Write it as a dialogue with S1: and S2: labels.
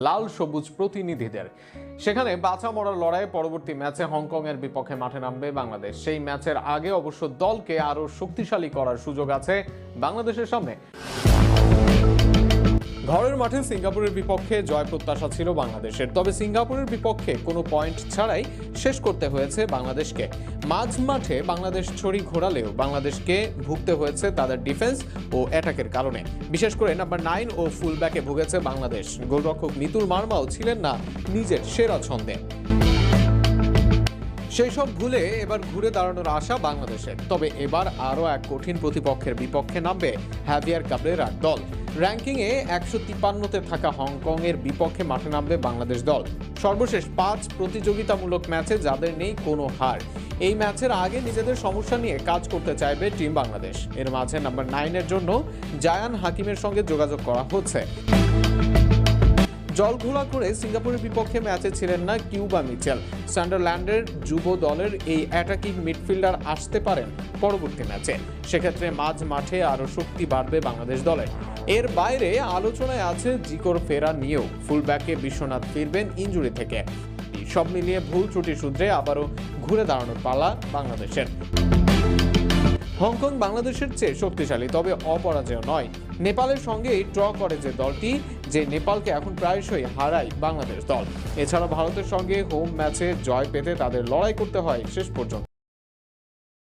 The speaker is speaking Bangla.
S1: লাল সবুজ প্রতিনিধিদের। সেখানে বাঁচা মরার লড়াইয়ে পরবর্তী ম্যাচে হংকংয়ের বিপক্ষে মাঠে নামবে বাংলাদেশ। সেই ম্যাচের আগে অবশ্য দলকে আরো শক্তিশালী করার সুযোগ আছে বাংলাদেশের সামনে। ঘরের মাঠে সিঙ্গাপুরের বিপক্ষে জয় প্রত্যাশা ছিল বাংলাদেশের, তবে সিঙ্গাপুরের বিপক্ষে কোনো পয়েন্ট ছাড়াই শেষ করতে হয়েছে বাংলাদেশকে। মাঝ মাঠে বাংলাদেশ ছড়ি ঘোরালেও বাংলাদেশকে ভুগতে হয়েছে তাদের ডিফেন্স ও অ্যাটাকের কারণে। বিশেষ করে নাম্বার 9 ও ফুলব্যাকে ভুগেছে বাংলাদেশ। গোলরক্ষক মিতুল মার্মাও ছিলেন না নিজের সেরা ছন্দে। সেই সব ভুলে এবার ঘুরে দাঁড়ানোর আশা বাংলাদেশের। তবে এবার আরও এক কঠিন প্রতিপক্ষের বিপক্ষে নামবে হ্যাভিয়ার কাবরেরার দল। র্যাঙ্কিংয়ে 153তে থাকা হংকংয়ের বিপক্ষে মাঠে নামবে বাংলাদেশ দল। সর্বশেষ 5 প্রতিযোগিতামূলক ম্যাচে যাদের নেই কোনো হার। এই ম্যাচের আগে নিজেদের সমস্যা নিয়ে কাজ করতে চাইবে টিম বাংলাদেশ। এর মাঝে নাম্বার 9-এর জন্য জায়ান হাকিমের সঙ্গে যোগাযোগ করা হচ্ছে। জলঘোলা করে সিঙ্গাপুরের বিপক্ষে ম্যাচে ছিলেন না কিউবা মিচেল। সান্ডারল্যান্ডের যুব দলের এই অ্যাটাকিং মিডফিল্ডার আসতে পারেন পরবর্তী ম্যাচে। সেক্ষেত্রে মাঝ মাঠে আরও শক্তি বাড়বে বাংলাদেশ দলের। এর বাইরে আলোচনায় আছে জিকোর ফেরা নিয়েও। ফুলব্যাকে বিশ্বনাথ ফিরবেন ইনজুরি থেকে। সব মিলিয়ে ভুল ত্রুটি সূত্রে আবারও ঘুরে দাঁড়ানোর পালা বাংলাদেশের। হংকং বাংলাদেশের চেয়ে শক্তিশালী, তবে অপরাজেয় নয়। নেপালের সঙ্গে ড্র করে যে দলটি, যে নেপালকে এখন প্রায়শই হারায় বাংলাদেশ দল। এছাড়া ভারতের সঙ্গে হোম ম্যাচে জয় পেতে তাদের লড়াই করতে হয় শেষ পর্যন্ত।